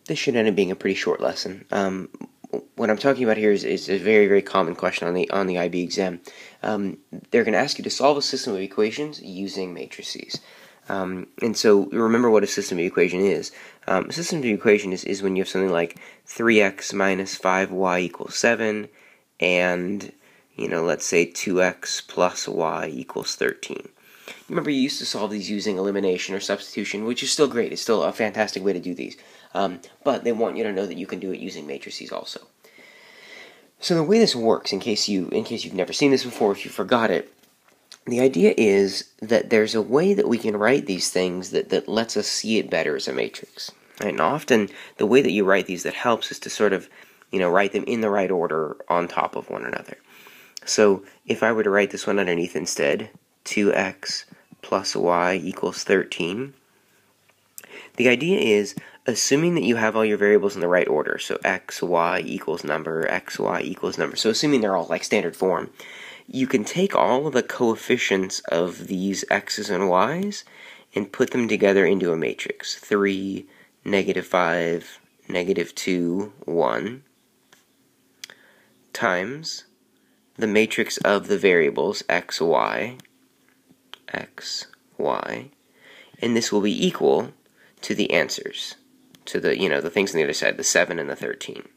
This should end up being a pretty short lesson. What I'm talking about here is a very, very common question on the IB exam. They're going to ask you to solve a system of equations using matrices. And so remember what a system of equation is. A system of equation is when you have something like 3x minus 5y equals 7, and, let's say 2x plus y equals 13. Remember, you used to solve these using elimination or substitution, which is still great. It's still a fantastic way to do these. But they want you to know that you can do it using matrices also. So the way this works, in case you've never seen this before, if you forgot it, the idea is that there's a way that we can write these things that lets us see it better as a matrix. Right? And often, the way that you write these that helps is to sort of, write them in the right order on top of one another. So if I were to write this one underneath instead, 2x plus y equals 13, the idea is, assuming that you have all your variables in the right order, so x, y equals number, x, y equals number, so assuming they're all like standard form, you can take all of the coefficients of these x's and y's and put them together into a matrix. 3, -5, -2, 1, times the matrix of the variables x, y, and this will be equal to the answers, to the, the things on the other side, the 7 and the 13.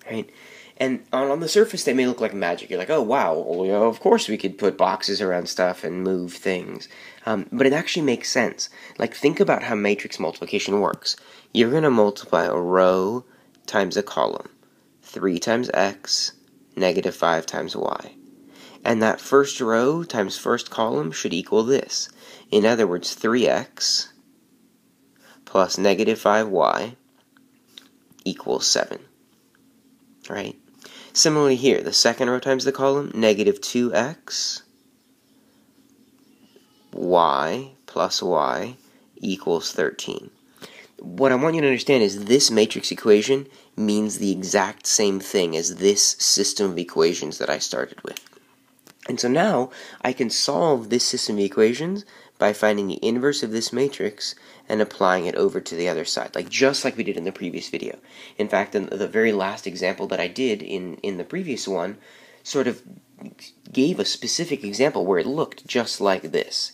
Right? And on the surface, they may look like magic. You're like, oh, wow, well, of course we could put boxes around stuff and move things. But it actually makes sense. Like, think about how matrix multiplication works. You're going to multiply a row times a column. 3 times x, -5 times y. And that first row times first column should equal this. In other words, 3x plus -5y equals 7. Right? Similarly here, the second row times the column, -2x y plus y equals 13. What I want you to understand is this matrix equation means the exact same thing as this system of equations that I started with. And so now I can solve this system of equations by finding the inverse of this matrix and applying it over to the other side, just like we did in the previous video. In fact, in the very last example that I did in the previous one sort of gave a specific example where it looked just like this.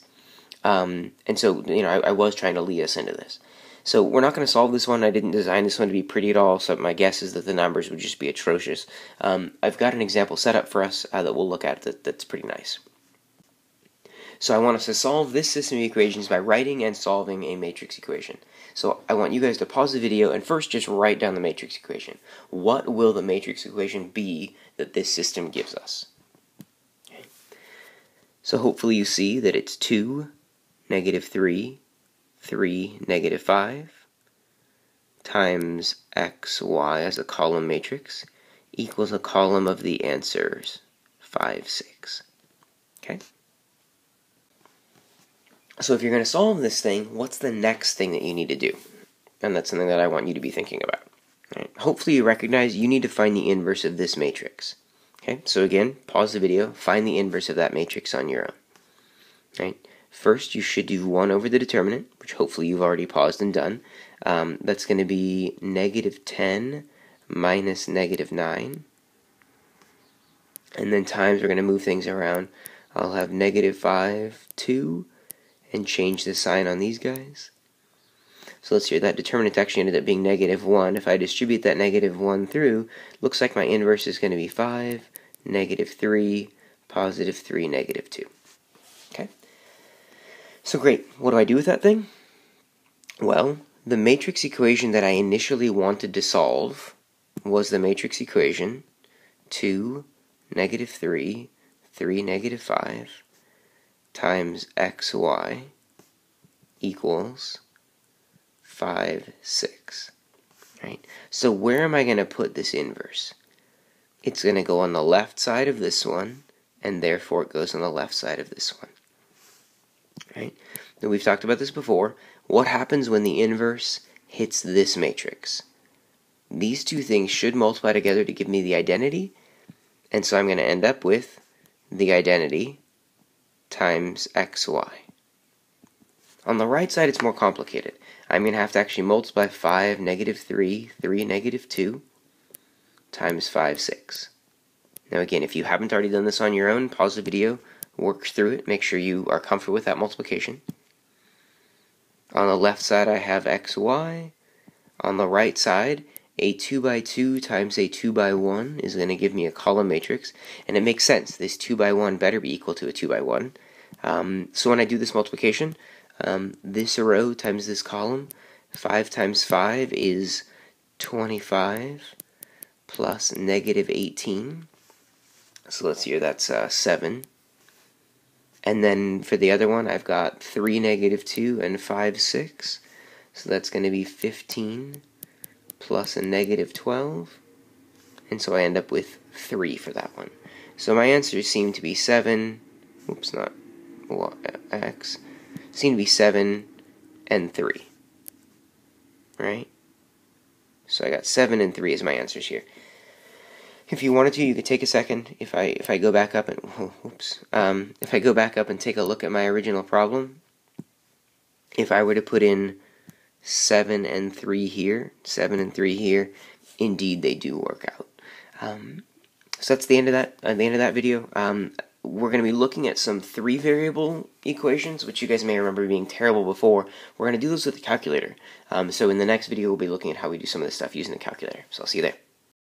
And so, I was trying to lead us into this. So we're not going to solve this one. I didn't design this one to be pretty at all, so my guess is that the numbers would just be atrocious. I've got an example set up for us that we'll look at that's pretty nice. So I want us to solve this system of equations by writing and solving a matrix equation. So I want you guys to pause the video and first just write down the matrix equation. What will the matrix equation be that this system gives us? Okay. So hopefully you see that it's 2, -3, 3, -5 times x, y as a column matrix equals a column of the answers, 5, 6. Okay? So if you're going to solve this thing, what's the next thing that you need to do? And that's something that I want you to be thinking about. Right? Hopefully you recognize you need to find the inverse of this matrix. Okay? So again, pause the video, find the inverse of that matrix on your own. Right? First, you should do 1 over the determinant, which hopefully you've already paused and done. That's going to be -10 minus -9. And then times, we're going to move things around. I'll have -5, 2, and change the sign on these guys. So let's see, that determinant actually ended up being -1. If I distribute that -1 through, looks like my inverse is going to be 5, -3, +3, -2. Okay? So great, what do I do with that thing? Well, the matrix equation that I initially wanted to solve was the matrix equation 2, -3, 3, -5 times xy equals 5, 6. Right? So where am I going to put this inverse? It's going to go on the left side of this one, and therefore it goes on the left side of this one. Right? Now we've talked about this before. What happens when the inverse hits this matrix? These two things should multiply together to give me the identity, and so I'm going to end up with the identity times xy. On the right side, it's more complicated. I'm going to have to actually multiply 5, negative 3, 3, negative 2, times 5, 6. Now again, if you haven't already done this on your own, pause the video, work through it, make sure you are comfortable with that multiplication. On the left side I have xy. On the right side, a 2 by 2 times a 2 by 1 is going to give me a column matrix, and it makes sense. This 2 by 1 better be equal to a 2 by 1. So when I do this multiplication, this row times this column, 5 times 5 is 25 plus negative 18. So let's see here, that's 7. And then for the other one, I've got 3, negative 2, and 5, 6. So that's going to be 15 plus a negative 12. And so I end up with 3 for that one. So my answers seem to be 7, oops, not x, seem to be 7 and 3. Right? So I got 7 and 3 as my answers here. If you wanted to, you could take a second. If I go back up and if I go back up and take a look at my original problem, if I were to put in 7 and 3 here, 7 and 3 here, indeed they do work out. So that's the end of that video. We're going to be looking at some 3-variable equations, which you guys may remember being terrible before. We're going to do those with the calculator. So in the next video, we'll be looking at how we do some of this stuff using the calculator. So I'll see you there.